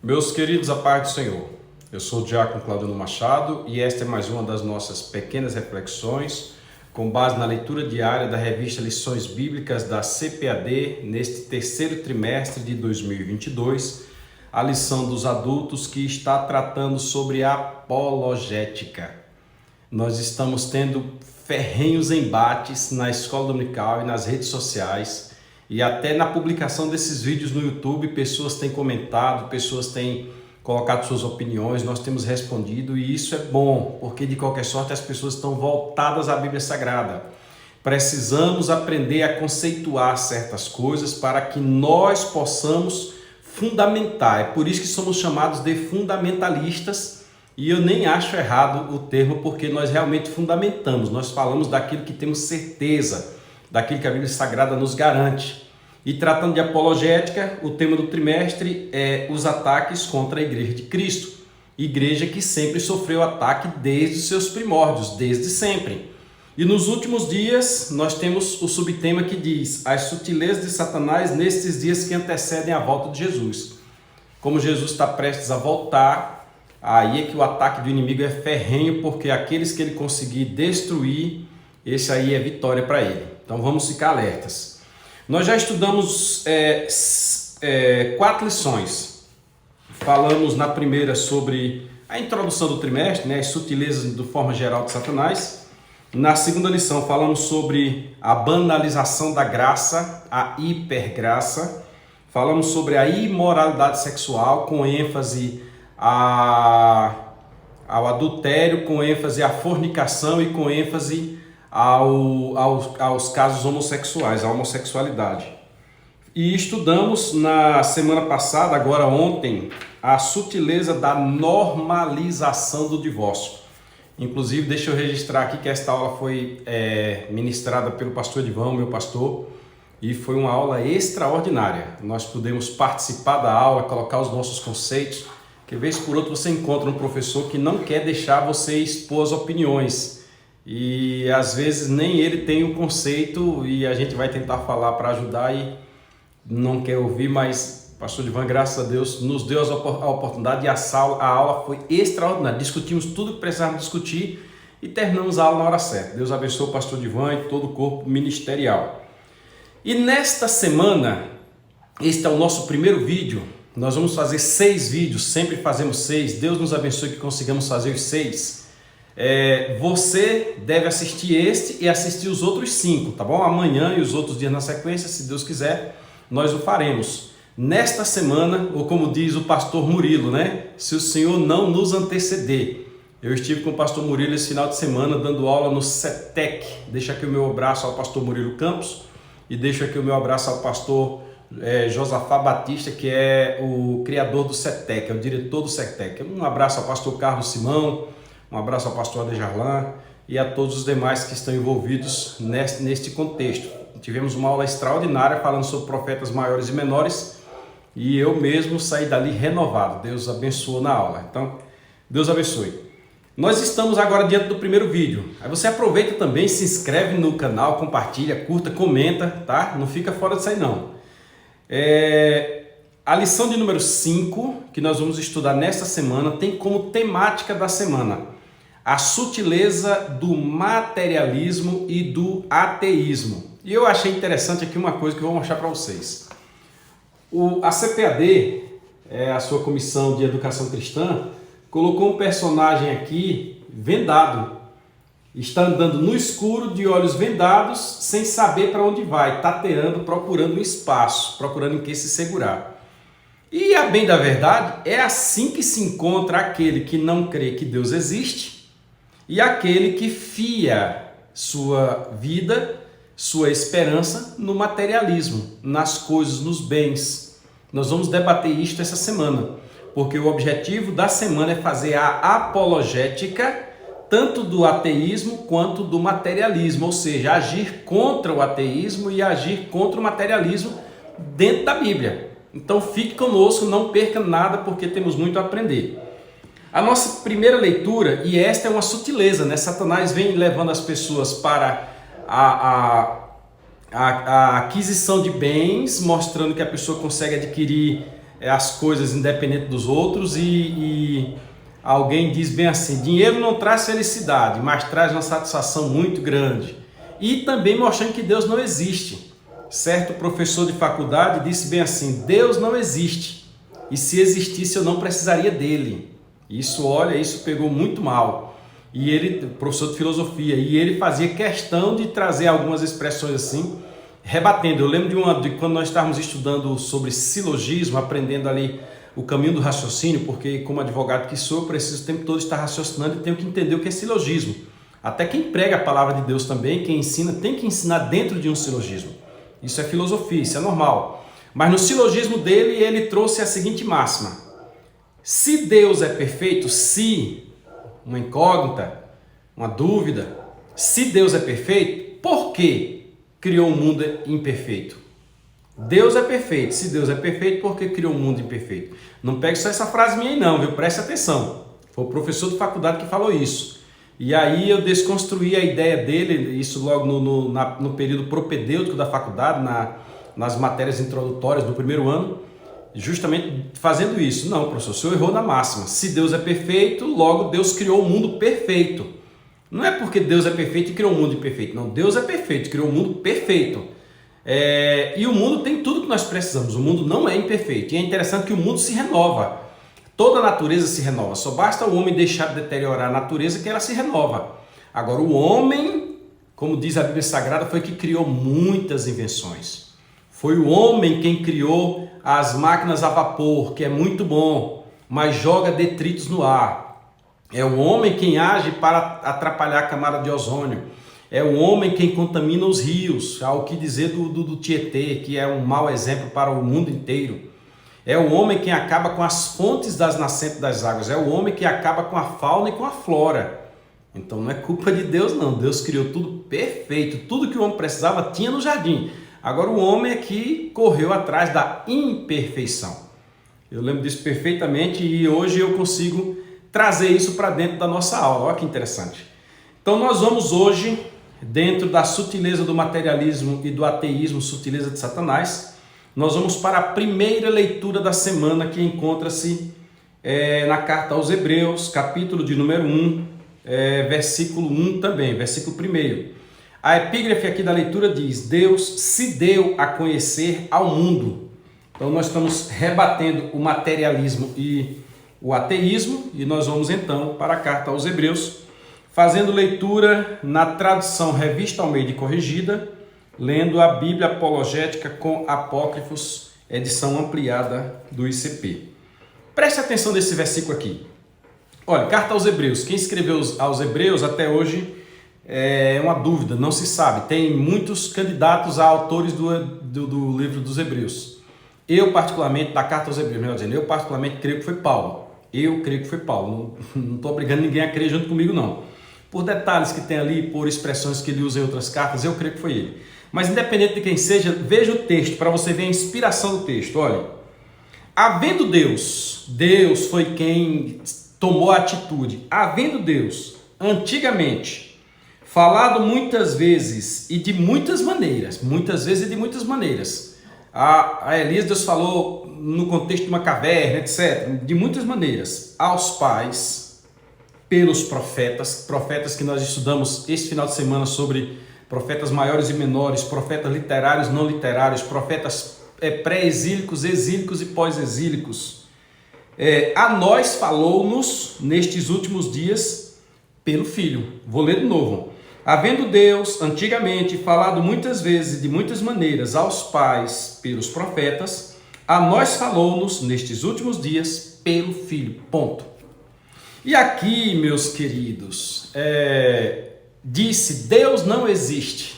Meus queridos, a paz do Senhor. Eu sou o diácono Claudino Machado e esta é mais uma das nossas pequenas reflexões com base na leitura diária da revista Lições Bíblicas da CPAD neste terceiro trimestre de 2022, a lição dos adultos que está tratando sobre apologética. Nós estamos tendo ferrenhos embates na escola dominical e nas redes sociais. E até na publicação desses vídeos no YouTube, pessoas têm comentado, pessoas têm colocado suas opiniões, nós temos respondido e isso é bom, porque de qualquer sorte as pessoas estão voltadas à Bíblia Sagrada. Precisamos aprender a conceituar certas coisas para que nós possamos fundamentar. É por isso que somos chamados de fundamentalistas e eu nem acho errado o termo, porque nós realmente fundamentamos, nós falamos daquilo que temos certeza, daquilo que a Bíblia Sagrada nos garante. E tratando de apologética, o tema do trimestre é os ataques contra a Igreja de Cristo. Igreja que sempre sofreu ataque desde os seus primórdios, desde sempre. E nos últimos dias nós temos o subtema que diz as sutilezas de Satanás nestes dias que antecedem a volta de Jesus. Como Jesus está prestes a voltar, aí é que o ataque do inimigo é ferrenho, porque aqueles que ele conseguir destruir, esse aí é vitória para ele. Então vamos ficar alertas. Nós já estudamos 4 lições. Falamos na primeira sobre a introdução do trimestre, as sutilezas de forma geral de Satanás. Na segunda lição falamos sobre a banalização da graça, a hipergraça. Falamos sobre a imoralidade sexual, com ênfase ao adultério, com ênfase à fornicação e com ênfase aos casos homossexuais, à homossexualidade. E estudamos na semana passada, agora ontem, a sutileza da normalização do divórcio. Inclusive, deixa eu registrar aqui que esta aula foi ministrada pelo pastor Edvão, meu pastor, e foi uma aula extraordinária. Nós pudemos participar da aula, colocar os nossos conceitos, que vez por outra você encontra um professor que não quer deixar você expor as opiniões. E às vezes nem ele tem o conceito e a gente vai tentar falar para ajudar e não quer ouvir, mas o pastor Ivan, graças a Deus, nos deu a oportunidade e a aula foi extraordinária. Discutimos tudo que precisávamos discutir e terminamos a aula na hora certa. Deus abençoe o pastor Ivan e todo o corpo ministerial. E nesta semana, este é o nosso primeiro vídeo. Nós vamos fazer 6 vídeos, sempre fazemos 6. Deus nos abençoe que consigamos fazer os 6. Você deve assistir este e assistir os outros 5, tá bom? Amanhã e os outros dias na sequência, se Deus quiser, nós o faremos. Nesta semana, ou como diz o pastor Murilo, se o Senhor não nos anteceder. Eu estive com o pastor Murilo esse final de semana dando aula no CETEC. Deixo aqui o meu abraço ao pastor Murilo Campos e deixo aqui o meu abraço ao pastor Josafá Batista, que é o criador do CETEC, é o diretor do CETEC. Um abraço ao pastor Carlos Simão, um abraço ao pastor Adejarlan e a todos os demais que estão envolvidos neste contexto. Tivemos uma aula extraordinária falando sobre profetas maiores e menores e eu mesmo saí dali renovado. Deus abençoou na aula. Então, Deus abençoe. Nós estamos agora diante do primeiro vídeo. Aí você aproveita também, se inscreve no canal, compartilha, curta, comenta, tá? Não fica fora disso aí não. A lição de número 5, que nós vamos estudar nesta semana, tem como temática da semana a sutileza do materialismo e do ateísmo. E eu achei interessante aqui uma coisa que eu vou mostrar para vocês. A CPAD, a sua Comissão de Educação Cristã, colocou um personagem aqui vendado. Está andando no escuro, de olhos vendados, sem saber para onde vai, tateando, procurando um espaço, procurando em que se segurar. E a bem da verdade, é assim que se encontra aquele que não crê que Deus existe e aquele que fia sua vida, sua esperança no materialismo, nas coisas, nos bens. Nós vamos debater isto essa semana, porque o objetivo da semana é fazer a apologética tanto do ateísmo quanto do materialismo, ou seja, agir contra o ateísmo e agir contra o materialismo dentro da Bíblia. Então fique conosco, não perca nada, porque temos muito a aprender. A nossa primeira leitura, e esta é uma sutileza, Satanás vem levando as pessoas para a aquisição de bens, mostrando que a pessoa consegue adquirir as coisas independente dos outros e alguém diz bem assim, dinheiro não traz felicidade, mas traz uma satisfação muito grande. E também mostrando que Deus não existe. Certo professor de faculdade disse bem assim, Deus não existe. E se existisse eu não precisaria dele. Isso pegou muito mal. E ele, professor de filosofia, e ele fazia questão de trazer algumas expressões assim, rebatendo. Eu lembro de quando nós estávamos estudando sobre silogismo, aprendendo ali o caminho do raciocínio, porque como advogado que sou, eu preciso o tempo todo estar raciocinando e tenho que entender o que é silogismo. Até quem prega a palavra de Deus também, quem ensina, tem que ensinar dentro de um silogismo. Isso é filosofia, isso é normal. Mas no silogismo dele, ele trouxe a seguinte máxima. Se Deus é perfeito, uma incógnita, uma dúvida, se Deus é perfeito, por que criou um mundo imperfeito? Deus é perfeito. Se Deus é perfeito, por que criou um mundo imperfeito? Não pegue só essa frase minha aí não, viu? Preste atenção. Foi o professor de faculdade que falou isso. E aí eu desconstruí a ideia dele, isso logo no período propedêutico da faculdade, nas matérias introdutórias do primeiro ano, justamente fazendo isso. Não, professor, o senhor errou na máxima. Se Deus é perfeito, logo Deus criou o mundo perfeito. Não é porque Deus é perfeito e criou um mundo imperfeito. Não, Deus é perfeito, criou um mundo perfeito. E o mundo tem tudo que nós precisamos. O mundo não é imperfeito. E é interessante que o mundo se renova. Toda a natureza se renova. Só basta o homem deixar de deteriorar a natureza que ela se renova. Agora, o homem, como diz a Bíblia Sagrada, foi que criou muitas invenções. Foi o homem quem criou as máquinas a vapor, que é muito bom, mas joga detritos no ar. É o homem quem age para atrapalhar a camada de ozônio. É o homem quem contamina os rios, ao que dizer do Tietê, que é um mau exemplo para o mundo inteiro. É o homem quem acaba com as fontes das nascentes das águas. É o homem que acaba com a fauna e com a flora. Então não é culpa de Deus não. Deus criou tudo perfeito. Tudo que o homem precisava tinha no jardim. Agora o homem é que correu atrás da imperfeição. Eu lembro disso perfeitamente e hoje eu consigo trazer isso para dentro da nossa aula. Olha que interessante. Então nós vamos hoje, dentro da sutileza do materialismo e do ateísmo, sutileza de Satanás, nós vamos para a primeira leitura da semana, que encontra-se na carta aos Hebreus, capítulo de número 1, versículo 1 também, versículo 1. A epígrafe aqui da leitura diz, Deus se deu a conhecer ao mundo. Então nós estamos rebatendo o materialismo e o ateísmo, e nós vamos então para a carta aos Hebreus, fazendo leitura na tradução Revista Almeida e Corrigida, lendo a Bíblia Apologética com Apócrifos, edição ampliada do ICP. Preste atenção nesse versículo aqui. Olha, carta aos Hebreus. Quem escreveu aos Hebreus até hoje é uma dúvida, não se sabe. Tem muitos candidatos a autores do livro dos Hebreus. Eu particularmente, da carta aos Hebreus, melhor dizendo, eu particularmente creio que foi Paulo. Eu creio que foi Paulo. Não estou obrigando ninguém a crer junto comigo, não. Por detalhes que tem ali, por expressões que ele usa em outras cartas, eu creio que foi ele. Mas independente de quem seja, veja o texto para você ver a inspiração do texto. Olha, havendo Deus foi quem tomou a atitude. Havendo Deus, antigamente, falado muitas vezes e de muitas maneiras, A Elias Deus falou no contexto de uma caverna, etc. De muitas maneiras. Aos pais, pelos profetas que nós estudamos este final de semana sobre profetas maiores e menores, profetas literários, não literários, profetas pré-exílicos, exílicos e pós-exílicos. A nós falou-nos nestes últimos dias pelo Filho. Vou ler de novo. Havendo Deus, antigamente, falado muitas vezes e de muitas maneiras aos pais pelos profetas, a nós falou-nos nestes últimos dias pelo Filho. Ponto. E aqui, meus queridos, disse, Deus não existe.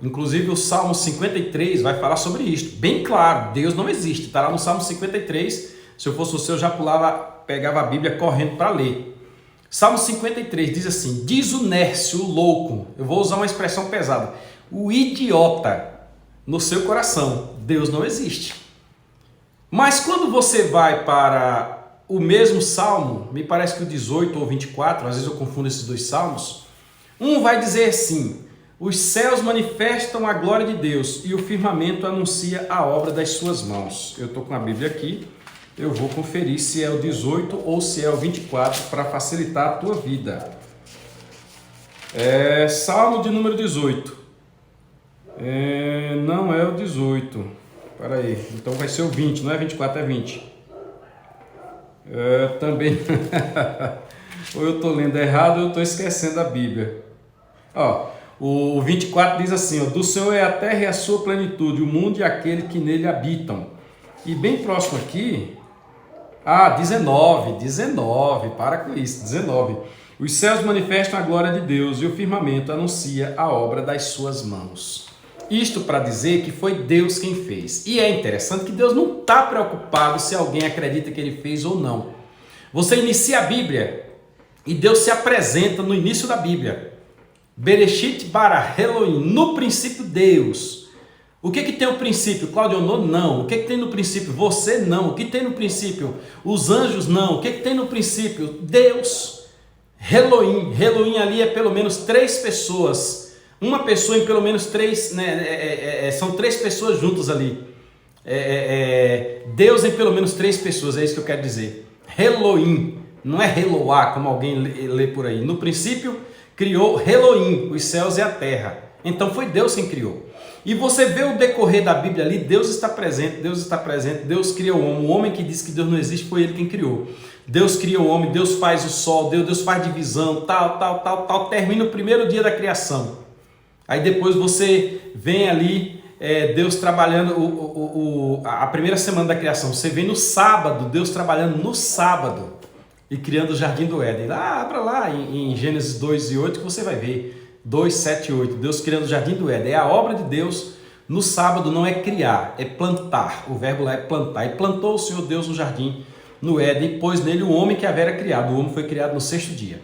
Inclusive o Salmo 53 vai falar sobre isto. Bem claro, Deus não existe. Está lá no Salmo 53. Se eu fosse você, eu já pegava a Bíblia correndo para ler. Salmo 53 diz assim, diz o nércio, o louco, eu vou usar uma expressão pesada, o idiota no seu coração, Deus não existe. Mas quando você vai para o mesmo Salmo, me parece que o 18 ou 24, às vezes eu confundo esses dois salmos, um vai dizer assim, Os céus manifestam a glória de Deus e o firmamento anuncia a obra das suas mãos. Eu estou com a Bíblia aqui, eu vou conferir se é o 18 ou se é o 24 para facilitar a tua vida. Salmo de número 18. Não é o 18. Espera aí, então vai ser o 20, não é 24, é 20. Também. Ou eu estou lendo errado ou eu estou esquecendo a Bíblia. O 24 diz assim, do Senhor é a terra e a sua plenitude, o mundo e aquele que nele habitam. E bem próximo aqui, 19, para com isso, 19. Os céus manifestam a glória de Deus e o firmamento anuncia a obra das suas mãos. Isto para dizer que foi Deus quem fez. E é interessante que Deus não está preocupado se alguém acredita que ele fez ou não. Você inicia a Bíblia e Deus se apresenta no início da Bíblia. Bereshit bara Elohim, no princípio Deus. O que tem o princípio? Claudionô? Não. O que tem no princípio? Você? Não. O que tem no princípio? Os anjos? Não. O que tem no princípio? Deus. Elohim. Elohim ali é pelo menos 3 pessoas. Uma pessoa em pelo menos 3, são 3 pessoas juntas ali. Deus em pelo menos 3 pessoas, é isso que eu quero dizer. Elohim. Não é Eloá, como alguém lê por aí. No princípio criou Elohim, os céus e a terra. Então foi Deus quem criou. E você vê o decorrer da Bíblia ali, Deus está presente, Deus cria o homem que disse que Deus não existe, foi ele quem criou. Deus cria o homem, Deus faz o sol, Deus faz divisão, tal, termina o primeiro dia da criação. Aí depois você vem ali, Deus trabalhando a primeira semana da criação, você vem no sábado, Deus trabalhando no sábado. E criando o Jardim do Éden. Abra lá em Gênesis 2 e 8 que você vai ver. 2, 7 e 8. Deus criando o Jardim do Éden. É a obra de Deus. No sábado não é criar, é plantar. O verbo lá é plantar. E plantou o Senhor Deus no jardim, no Éden, e pôs nele o homem que havera criado. O homem foi criado no 6º dia.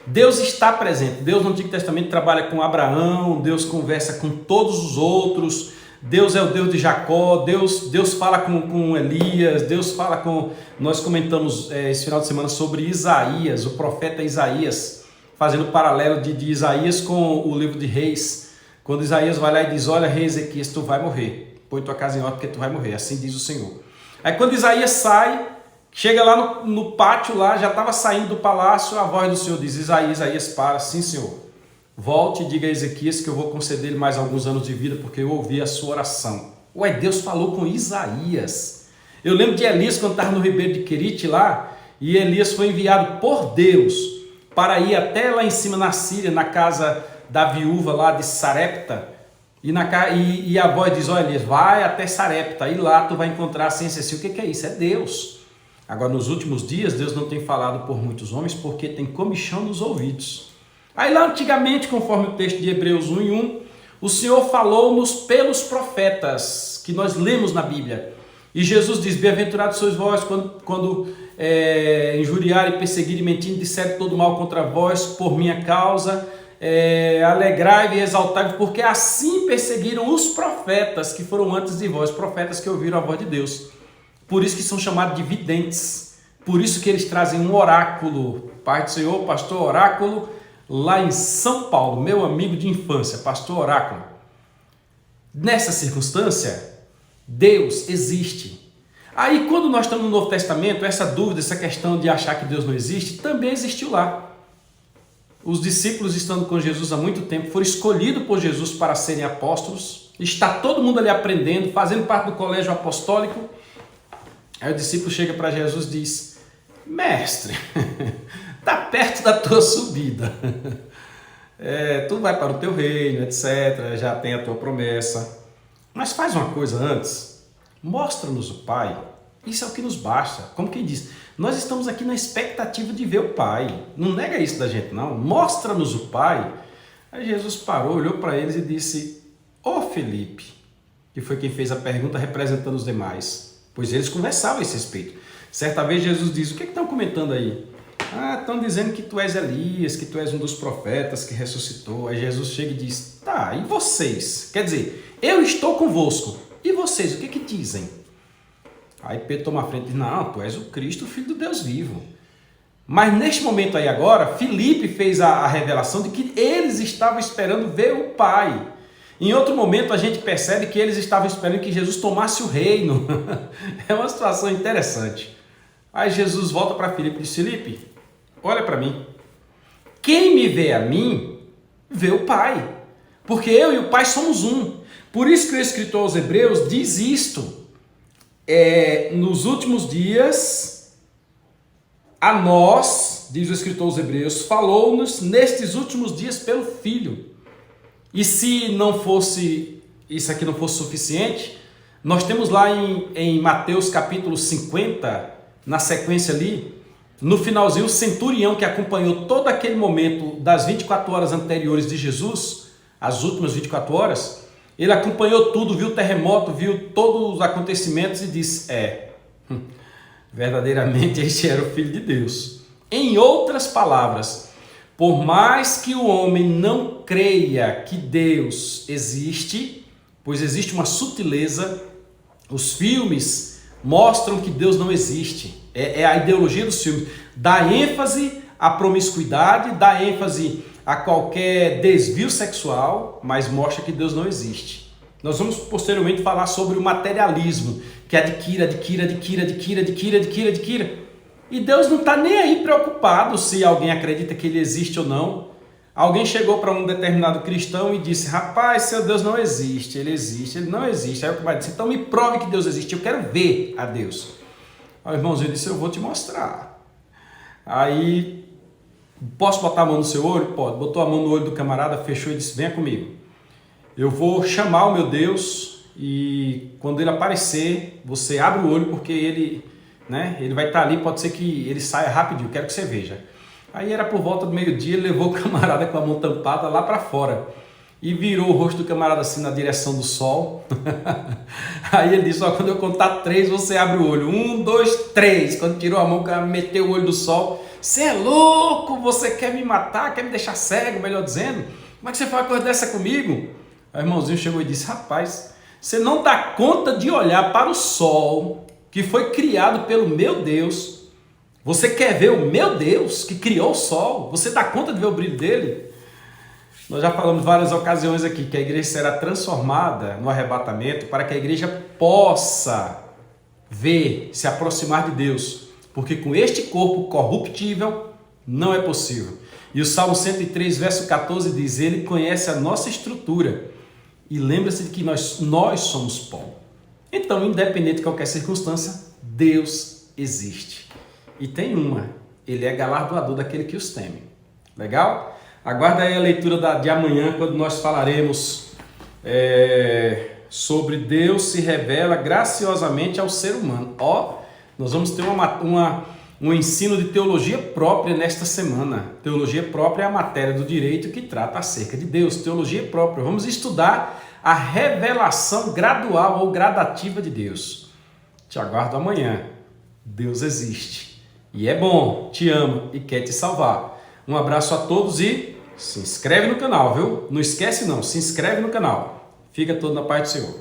Deus está presente. Deus no Antigo Testamento trabalha com Abraão. Deus conversa com todos os outros. Deus é o Deus de Jacó, Deus fala com Elias, Deus fala com... Nós comentamos esse final de semana sobre Isaías, o profeta Isaías, fazendo paralelo de Isaías com o livro de Reis. Quando Isaías vai lá e diz, olha, rei Ezequias, tu vai morrer, põe tua casa em ordem porque tu vai morrer, assim diz o Senhor. Aí quando Isaías sai, chega lá no pátio, lá já estava saindo do palácio, a voz do Senhor diz, Isaías, para, sim Senhor. Volte e diga a Ezequias que eu vou conceder-lhe mais alguns anos de vida, porque eu ouvi a sua oração. Ué, Deus falou com Isaías. Eu lembro de Elias quando estava no Ribeiro de Querite lá, e Elias foi enviado por Deus para ir até lá em cima na Síria, na casa da viúva lá de Sarepta, e a voz diz, olha Elias, vai até Sarepta, e lá tu vai encontrar assim, assim. O que é isso? É Deus. Agora nos últimos dias, Deus não tem falado por muitos homens, porque tem comichão nos ouvidos. Aí lá antigamente, conforme o texto de Hebreus 1 e 1, o Senhor falou-nos pelos profetas, que nós lemos na Bíblia. E Jesus diz, bem-aventurados sois vós, quando injuriarem, perseguirem, mentindo, disserem todo mal contra vós, por minha causa, alegrai-vos e exaltai-vos, porque assim perseguiram os profetas que foram antes de vós, profetas que ouviram a voz de Deus. Por isso que são chamados de videntes, por isso que eles trazem um oráculo. Pai do Senhor, pastor oráculo, lá em São Paulo, meu amigo de infância, pastor Oráculo. Nessa circunstância, Deus existe. Aí quando nós estamos no Novo Testamento, essa dúvida, essa questão de achar que Deus não existe, também existiu lá. Os discípulos, estando com Jesus há muito tempo, foram escolhidos por Jesus para serem apóstolos. Está todo mundo ali aprendendo, fazendo parte do colégio apostólico. Aí o discípulo chega para Jesus e diz, mestre, está perto da tua subida, tu vai para o teu reino, etc, já tem a tua promessa, mas faz uma coisa antes, mostra-nos o Pai, isso é o que nos basta, como quem diz, nós estamos aqui na expectativa de ver o Pai, não nega isso da gente não, mostra-nos o Pai. Aí Jesus parou, olhou para eles e disse, ô Felipe, que foi quem fez a pergunta representando os demais, pois eles conversavam a esse respeito. Certa vez Jesus diz, o que estão comentando aí? Estão dizendo que tu és Elias, que tu és um dos profetas que ressuscitou. Aí Jesus chega e diz, tá, e vocês? Quer dizer, eu estou convosco, e vocês, o que dizem? Aí Pedro toma a frente e diz, não, tu és o Cristo, o Filho do Deus vivo. Mas neste momento aí agora, Filipe fez a revelação de que eles estavam esperando ver o Pai. Em outro momento a gente percebe que eles estavam esperando que Jesus tomasse o reino. É uma situação interessante. Aí Jesus volta para Filipe e diz: Filipe, olha para mim. Quem me vê a mim, vê o Pai. Porque eu e o Pai somos um. Por isso que o escritor aos Hebreus diz isto. Nos últimos dias, a nós, diz o escritor aos Hebreus, falou-nos nestes últimos dias pelo Filho. E se não fosse, isso aqui não fosse suficiente, nós temos lá em Mateus capítulo 50, na sequência ali, no finalzinho, o centurião que acompanhou todo aquele momento das 24 horas anteriores de Jesus, as últimas 24 horas, ele acompanhou tudo, viu o terremoto, viu todos os acontecimentos e disse: verdadeiramente este era o Filho de Deus. Em outras palavras, por mais que o homem não creia que Deus existe, pois existe uma sutileza, os filmes mostram que Deus não existe. É a ideologia dos filmes. Dá ênfase à promiscuidade, dá ênfase a qualquer desvio sexual, mas mostra que Deus não existe. Nós vamos posteriormente falar sobre o materialismo, que adquira. E Deus não está nem aí preocupado se alguém acredita que ele existe ou não. Alguém chegou para um determinado cristão e disse: rapaz, seu Deus não existe, ele não existe. Aí o pai disse: então me prove que Deus existe, eu quero ver a Deus. Aí o irmãozinho disse: eu vou te mostrar. Aí, posso botar a mão no seu olho? Pode. Botou a mão no olho do camarada, fechou e disse: venha comigo. Eu vou chamar o meu Deus e quando ele aparecer, você abre o olho porque ele vai estar ali, pode ser que ele saia rapidinho, quero que você veja. Aí era por volta do meio-dia, ele levou o camarada com a mão tampada lá para fora e virou o rosto do camarada assim na direção do sol. Aí ele disse: quando eu contar 3, você abre o olho. 1, 2, 3. Quando tirou a mão, o cara meteu o olho do sol. Você é louco? Você quer me matar? Quer me deixar cego, melhor dizendo? Como é que você faz uma coisa dessa comigo? Aí o irmãozinho chegou e disse: rapaz, você não dá conta de olhar para o sol que foi criado pelo meu Deus. Você quer ver o meu Deus que criou o sol? Você dá conta de ver o brilho dele? Nós já falamos várias ocasiões aqui que a igreja será transformada no arrebatamento para que a igreja possa ver, se aproximar de Deus, porque com este corpo corruptível não é possível. E o Salmo 103, verso 14 diz: ele conhece a nossa estrutura e lembra-se de que nós somos pó. Então, independente de qualquer circunstância, Deus existe. E tem ele é galardoador daquele que os teme. Legal? Aguarda aí a leitura de amanhã, quando nós falaremos sobre Deus se revela graciosamente ao ser humano. Nós vamos ter um ensino de teologia própria nesta semana. Teologia própria é a matéria do direito que trata acerca de Deus. Teologia própria. Vamos estudar a revelação gradual ou gradativa de Deus. Te aguardo amanhã. Deus existe. E é bom, te ama e quer te salvar. Um abraço a todos e se inscreve no canal, viu? Não esquece não, se inscreve no canal. Fica todo na paz do Senhor.